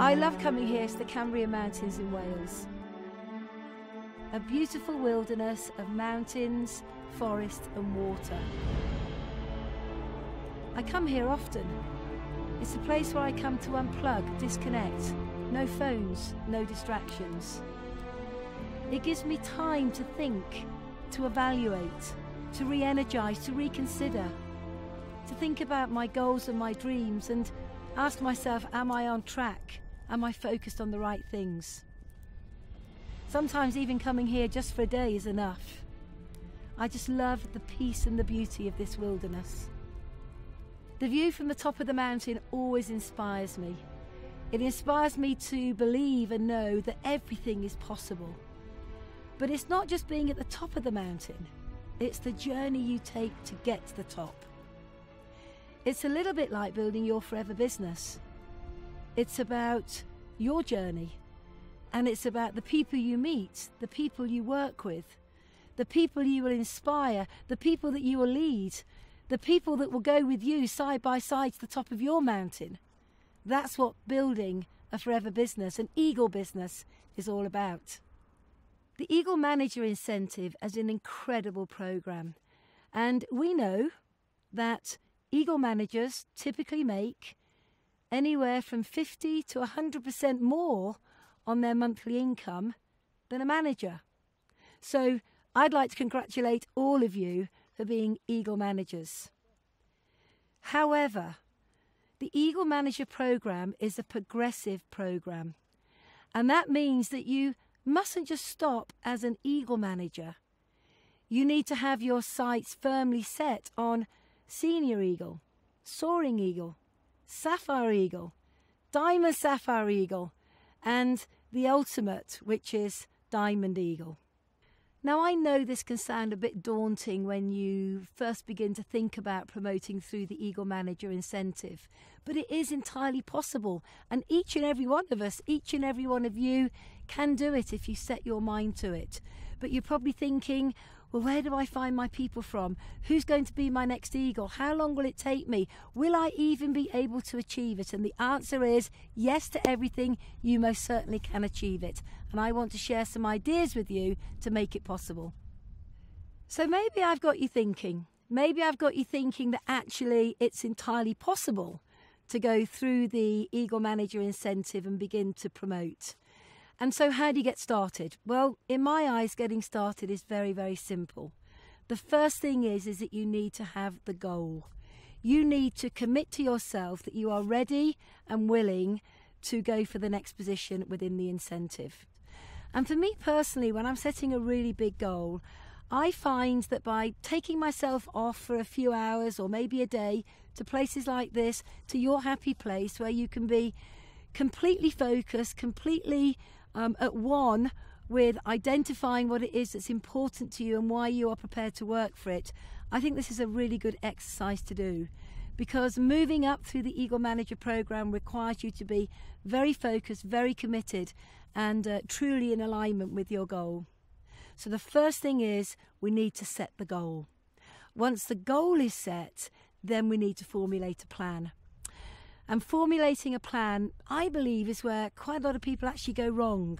I love coming here to the Cambrian Mountains in Wales. A beautiful wilderness of mountains, forest and water. I come here often. It's a place where I come to unplug, disconnect. No phones, no distractions. It gives me time to think, to evaluate, to re-energise, to reconsider, to think about my goals and my dreams and ask myself, am I on track? Am I focused on the right things? Sometimes even coming here just for a day is enough. I just love the peace and the beauty of this wilderness. The view from the top of the mountain always inspires me. It inspires me to believe and know that everything is possible. But it's not just being at the top of the mountain, it's the journey you take to get to the top. It's a little bit like building your forever business. It's about your journey, and it's about the people you meet, the people you work with, the people you will inspire, the people that you will lead, the people that will go with you side by side to the top of your mountain. That's what building a forever business, an Eagle business, is all about. The Eagle Manager Incentive is an incredible program, and we know that Eagle managers typically make anywhere from 50 to 100% more on their monthly income than a manager. So I'd like to congratulate all of you for being Eagle managers. However, the Eagle Manager program is a progressive program, and that means that you mustn't just stop as an Eagle manager. You need to have your sights firmly set on Senior Eagle, Soaring Eagle, Sapphire Eagle, Diamond Sapphire Eagle, and the ultimate, which is Diamond Eagle. Now, I know this can sound a bit daunting when you first begin to think about promoting through the Eagle Manager Incentive, but it is entirely possible, and each and every one of us, each and every one of you can do it if you set your mind to it. But you're probably thinking, well, where do I find my people from? Who's going to be my next Eagle? How long will it take me? Will I even be able to achieve it? And the answer is yes to everything. You most certainly can achieve it. And I want to share some ideas with you to make it possible. So maybe I've got you thinking. Maybe I've got you thinking that actually it's entirely possible to go through the Eagle Manager Incentive and begin to promote. And so how do you get started? Well, in my eyes, getting started is very, very simple. The first thing is that you need to have the goal. You need to commit to yourself that you are ready and willing to go for the next position within the incentive. And for me personally, when I'm setting a really big goal, I find that by taking myself off for a few hours or maybe a day to places like this, to your happy place where you can be completely focused, completely at one with identifying what it is that's important to you and why you are prepared to work for it, I think this is a really good exercise to do, because moving up through the Eagle Manager program requires you to be very focused, very committed, and truly in alignment with your goal. So the first thing is we need to set the goal. Once the goal is set, then we need to formulate a plan. And formulating a plan, I believe, is where quite a lot of people actually go wrong.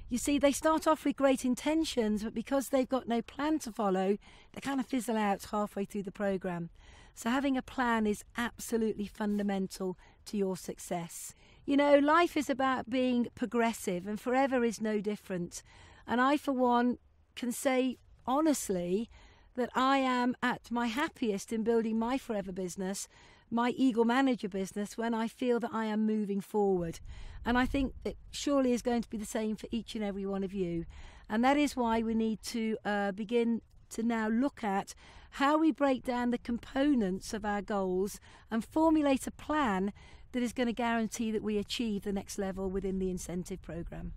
You see, they start off with great intentions, but because they've got no plan to follow, they kind of fizzle out halfway through the program. So having a plan is absolutely fundamental to your success. You know, life is about being progressive, and forever is no different. And I, for one, can say honestly that I am at my happiest in building my forever business, my Eagle Manager business, when I feel that I am moving forward. And I think it surely is going to be the same for each and every one of you. And that is why we need to begin to now look at how we break down the components of our goals and formulate a plan that is going to guarantee that we achieve the next level within the incentive program.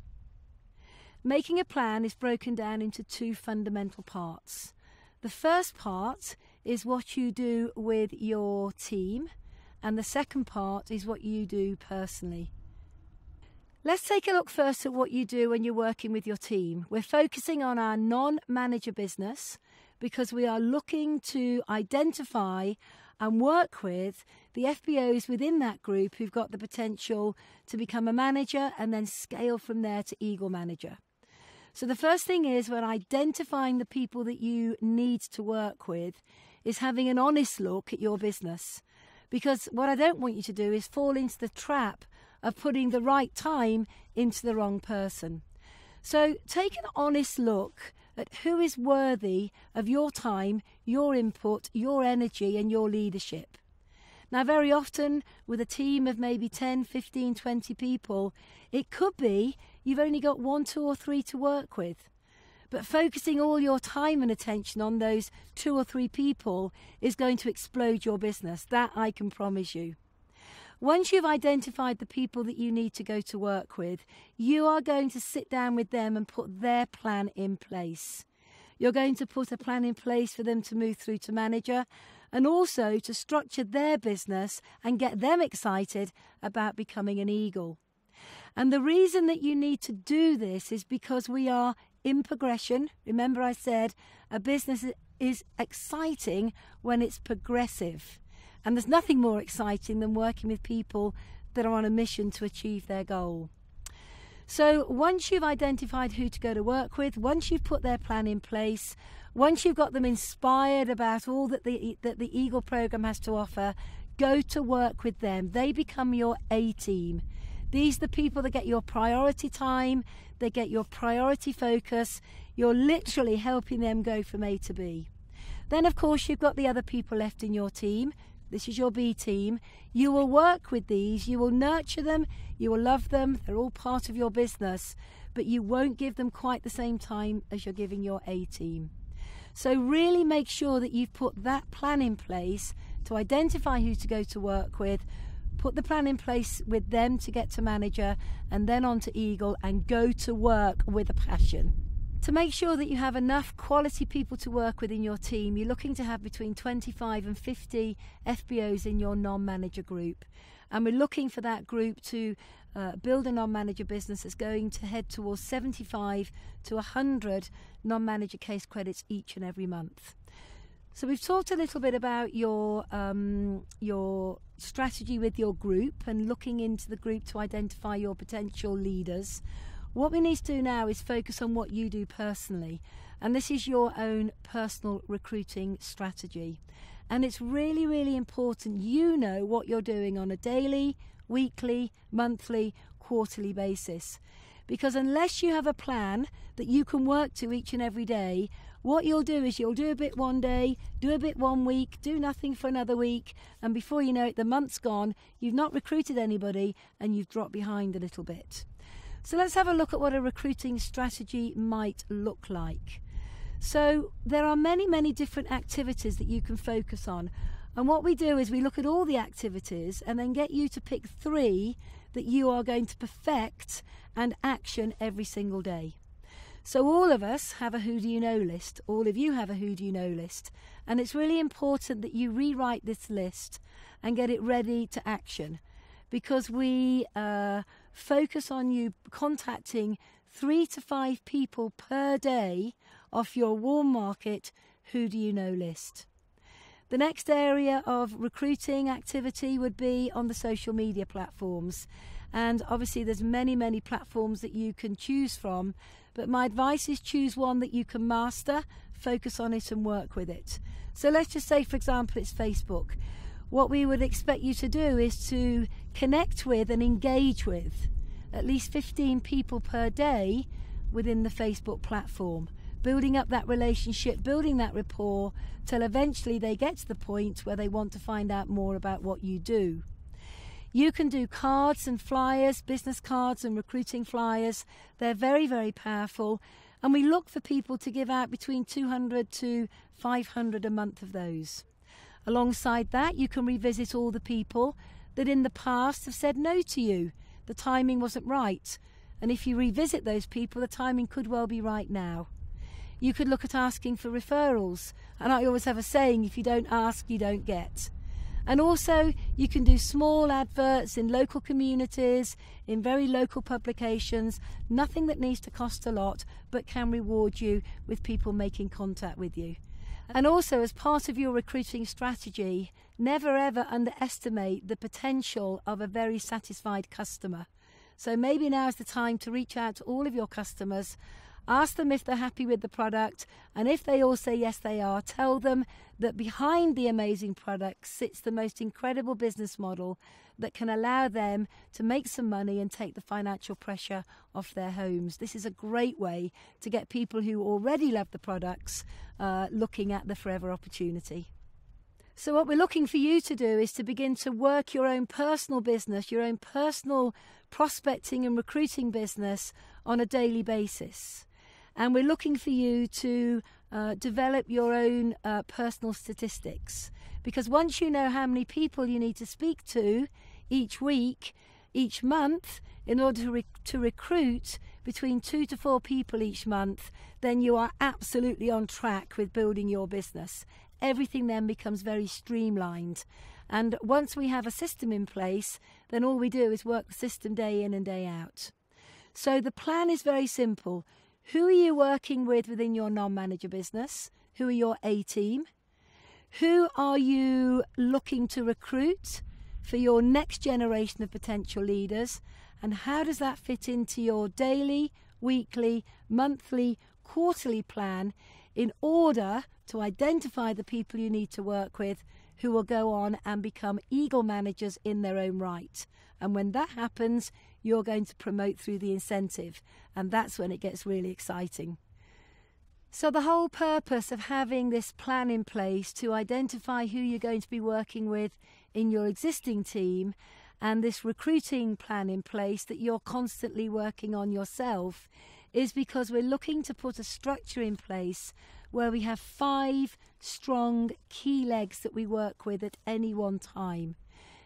Making a plan is broken down into two fundamental parts. The first part is what you do with your team, and the second part is what you do personally. Let's take a look first at what you do when you're working with your team. We're focusing on our non-manager business, because we are looking to identify and work with the FBOs within that group who've got the potential to become a manager and then scale from there to Eagle Manager. So the first thing is, when identifying the people that you need to work with, is having an honest look at your business. Because what I don't want you to do is fall into the trap of putting the right time into the wrong person. So take an honest look at who is worthy of your time, your input, your energy and your leadership. Now, very often with a team of maybe 10, 15, 20 people, it could be you've only got 1, 2 or 3 to work with. But focusing all your time and attention on those 2 or 3 people is going to explode your business. That I can promise you. Once you've identified the people that you need to go to work with, you are going to sit down with them and put their plan in place. You're going to put a plan in place for them to move through to manager, and also to structure their business and get them excited about becoming an Eagle. And the reason that you need to do this is because we are in progression. Remember, I said a business is exciting when it's progressive. And there's nothing more exciting than working with people that are on a mission to achieve their goal. So once you've identified who to go to work with, once you've put their plan in place, once you've got them inspired about all that the Eagle program has to offer, go to work with them. They become your A-team. These are the people that get your priority time, they get your priority focus. You're literally helping them go from A to B. Then, of course, you've got the other people left in your team. This is your B team. You will work with these, you will nurture them, you will love them, they're all part of your business, but you won't give them quite the same time as you're giving your A team. So really make sure that you've put that plan in place to identify who to go to work with, put the plan in place with them to get to manager, and then on to Eagle, and go to work with a passion. To make sure that you have enough quality people to work with in your team, you're looking to have between 25 and 50 FBOs in your non-manager group. And we're looking for that group to build a non-manager business that's going to head towards 75 to 100 non-manager case credits each and every month. So we've talked a little bit about your strategy with your group and looking into the group to identify your potential leaders. What we need to do now is focus on what you do personally, and this is your own personal recruiting strategy. And it's really, really important you know what you're doing on a daily, weekly, monthly, quarterly basis. Because unless you have a plan that you can work to each and every day, what you'll do is you'll do a bit one day, do a bit one week, do nothing for another week, and before you know it, the month's gone, you've not recruited anybody, and you've dropped behind a little bit. So let's have a look at what a recruiting strategy might look like. So there are many, many different activities that you can focus on. And what we do is we look at all the activities and then get you to pick 3 that you are going to perfect and action every single day. So all of us have a who do you know list. All of you have a who do you know list. And it's really important that you rewrite this list and get it ready to action. Because we focus on you contacting 3 to 5 people per day off your warm market who do you know list. The next area of recruiting activity would be on the social media platforms. And obviously there's many, many platforms that you can choose from, but my advice is choose one that you can master, focus on it and work with it. So let's just say, for example, it's Facebook. What we would expect you to do is to connect with and engage with at least 15 people per day within the Facebook platform, building up that relationship, building that rapport, till eventually they get to the point where they want to find out more about what you do. You can do cards and flyers, business cards and recruiting flyers. They're very, very powerful. And we look for people to give out between 200 to 500 a month of those. Alongside that, you can revisit all the people that in the past have said no to you. The timing wasn't right. And if you revisit those people, the timing could well be right now. You could look at asking for referrals. And I always have a saying, if you don't ask, you don't get. And also, you can do small adverts in local communities, in very local publications, nothing that needs to cost a lot, but can reward you with people making contact with you. And also, as part of your recruiting strategy, never ever underestimate the potential of a very satisfied customer. So maybe now is the time to reach out to all of your customers, ask them if they're happy with the product, and if they all say yes they are, tell them that behind the amazing product sits the most incredible business model that can allow them to make some money and take the financial pressure off their homes. This is a great way to get people who already love the products looking at the forever opportunity. So what we're looking for you to do is to begin to work your own personal business, your own personal prospecting and recruiting business on a daily basis. And we're looking for you to develop your own personal statistics. Because once you know how many people you need to speak to each week, each month, in order to recruit between 2 to 4 people each month, then you are absolutely on track with building your business. Everything then becomes very streamlined. And once we have a system in place, then all we do is work the system day in and day out. So the plan is very simple. Who are you working with within your non-manager business? Who are your A-team? Who are you looking to recruit for your next generation of potential leaders? And how does that fit into your daily, weekly, monthly, quarterly plan in order to identify the people you need to work with who will go on and become Eagle managers in their own right? And when that happens, you're going to promote through the incentive, and that's when it gets really exciting. So the whole purpose of having this plan in place to identify who you're going to be working with in your existing team, and this recruiting plan in place that you're constantly working on yourself, is because we're looking to put a structure in place where we have 5 strong key legs that we work with at any one time.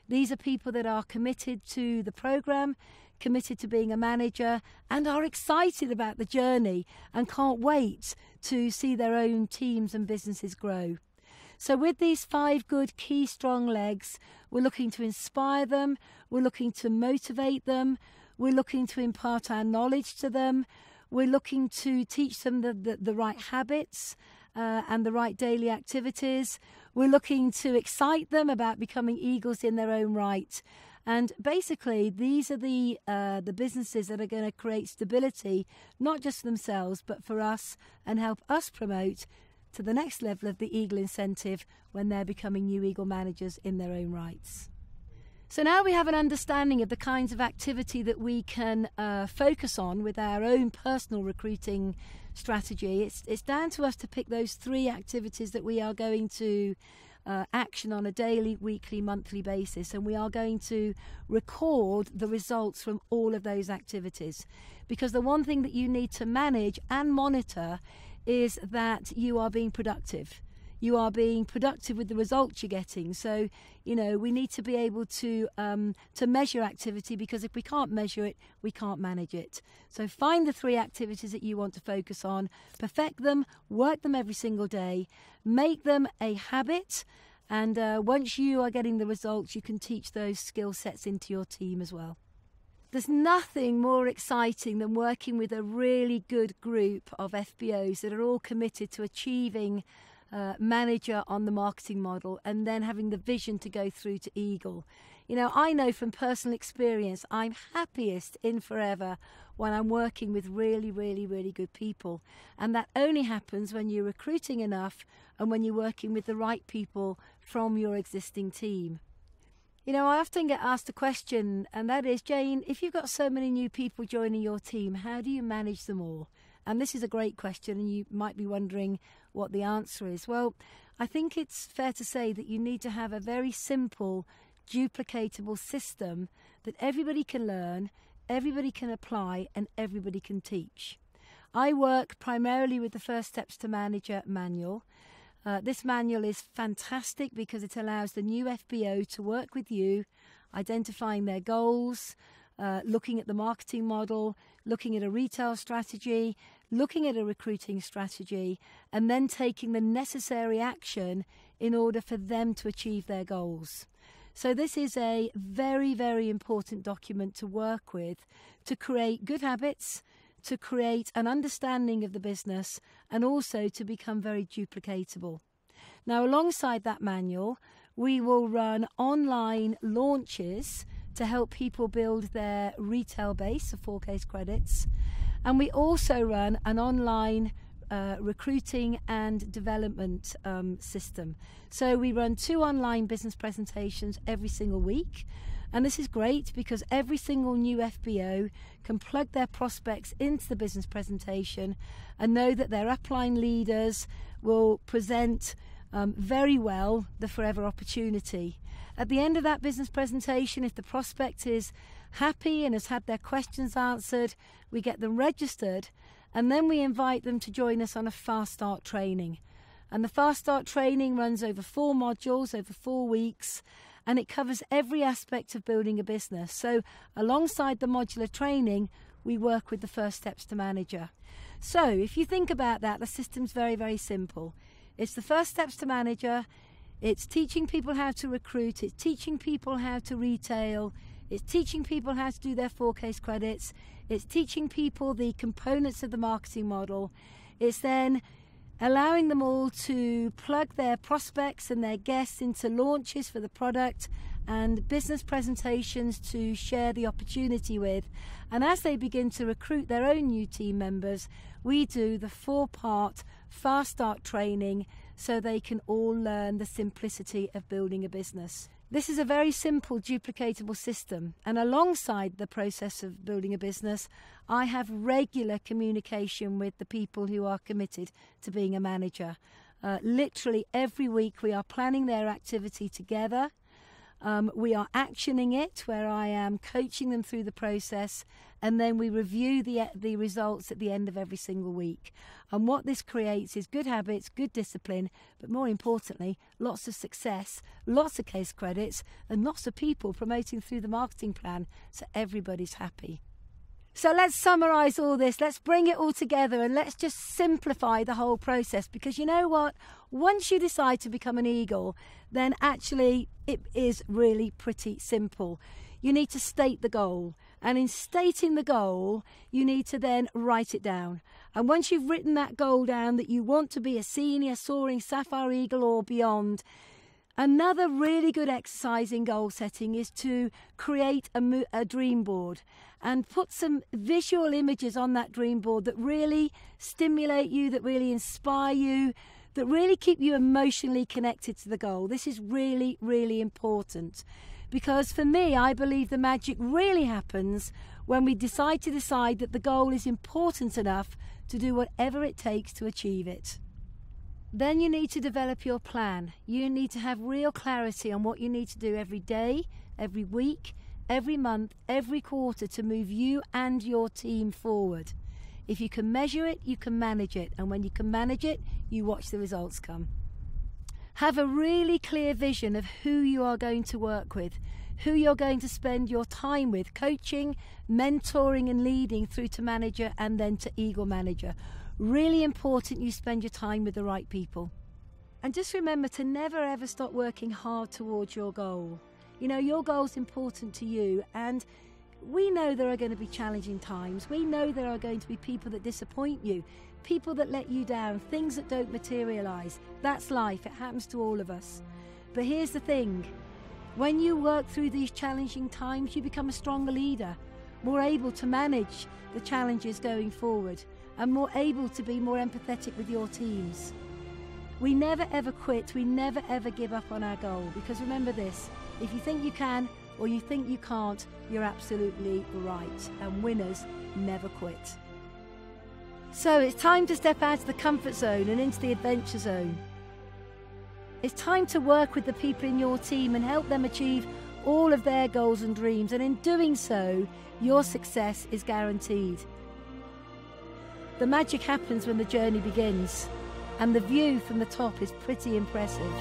These are people that are committed to the program, committed to being a manager, and are excited about the journey and can't wait to see their own teams and businesses grow. So with these 5 good key strong legs, we're looking to inspire them, we're looking to motivate them, we're looking to impart our knowledge to them, we're looking to teach them the right habits and the right daily activities. We're looking to excite them about becoming eagles in their own right. And basically, these are the businesses that are going to create stability, not just for themselves, but for us, and help us promote to the next level of the Eagle incentive when they're becoming new Eagle managers in their own rights. So now we have an understanding of the kinds of activity that we can focus on with our own personal recruiting strategy. It's down to us to pick those 3 activities that we are going to action on a daily, weekly, monthly basis, and we are going to record the results from all of those activities. Because the one thing that you need to manage and monitor is that you are being productive. You are being productive with the results you're getting. So, we need to be able to measure activity, because if we can't measure it, we can't manage it. So find the 3 activities that you want to focus on, perfect them, work them every single day, make them a habit, and once you are getting the results, you can teach those skill sets into your team as well. There's nothing more exciting than working with a really good group of FBOs that are all committed to achieving manager on the marketing model, and then having the vision to go through to Eagle. I know from personal experience, I'm happiest in forever when I'm working with really, really, really good people. And that only happens when you're recruiting enough and when you're working with the right people from your existing team. I often get asked a question, and that is, Jane, if you've got so many new people joining your team, how do you manage them all? And this is a great question, and you might be wondering what the answer is. Well, I think it's fair to say that you need to have a very simple, duplicatable system that everybody can learn, everybody can apply, and everybody can teach. I work primarily with the First Steps to Manager manual. This manual is fantastic because it allows the new FBO to work with you, identifying their goals, looking at the marketing model, looking at a retail strategy, looking at a recruiting strategy, and then taking the necessary action in order for them to achieve their goals. So this is a very, very important document to work with to create good habits, to create an understanding of the business, and also to become very duplicatable. Now, alongside that manual, we will run online launches to help people build their retail base of 4 case credits. And we also run an online recruiting and development system. So we run 2 online business presentations every single week. And this is great because every single new FBO can plug their prospects into the business presentation and know that their upline leaders will present very well the forever opportunity. At the end of that business presentation, if the prospect is happy and has had their questions answered, we get them registered, and then we invite them to join us on a Fast Start training. And the Fast Start training runs over 4 modules, over 4 weeks, and it covers every aspect of building a business. So alongside the modular training, we work with the first steps to manager. So if you think about that, the system's very, very simple. It's the first steps to manager, it's teaching people how to recruit, it's teaching people how to retail, it's teaching people how to do their 4 case credits, it's teaching people the components of the marketing model, it's then allowing them all to plug their prospects and their guests into launches for the product and business presentations to share the opportunity with. And as they begin to recruit their own new team members, we do the 4-part Fast Start training so they can all learn the simplicity of building a business. This is a very simple, duplicatable system, and alongside the process of building a business, I have regular communication with the people who are committed to being a manager. Literally every week we are planning their activity together. We are actioning it, where I am coaching them through the process, and then we review the results at the end of every single week. And what this creates is good habits, good discipline, but more importantly, lots of success, lots of case credits, and lots of people promoting through the marketing plan, so everybody's happy. So let's summarise all this, let's bring it all together, and let's just simplify the whole process, because you know what? Once you decide to become an eagle, then actually it is really pretty simple. You need to state the goal, and in stating the goal, you need to then write it down. And once you've written that goal down, that you want to be a senior soaring sapphire eagle or beyond, another really good exercise in goal setting is to create a dream board and put some visual images on that dream board that really stimulate you, that really inspire you, that really keep you emotionally connected to the goal. This is really, really important, because for me, I believe the magic really happens when we decide that the goal is important enough to do whatever it takes to achieve it. Then you need to develop your plan. You need to have real clarity on what you need to do every day, every week, every month, every quarter to move you and your team forward. If you can measure it, you can manage it. And when you can manage it, you watch the results come. Have a really clear vision of who you are going to work with, who you're going to spend your time with, coaching, mentoring and leading through to manager and then to eagle manager. Really important you spend your time with the right people. And just remember to never ever stop working hard towards your goal. You know, your goal is important to you, and we know there are going to be challenging times. We know there are going to be people that disappoint you, people that let you down, things that don't materialise. That's life, it happens to all of us. But here's the thing, when you work through these challenging times, you become a stronger leader, more able to manage the challenges going forward, and more able to be more empathetic with your teams. We never ever quit, we never ever give up on our goal, because remember this, if you think you can or you think you can't, you're absolutely right, and winners never quit. So it's time to step out of the comfort zone and into the adventure zone. It's time to work with the people in your team and help them achieve all of their goals and dreams, and in doing so, your success is guaranteed. The magic happens when the journey begins, and the view from the top is pretty impressive.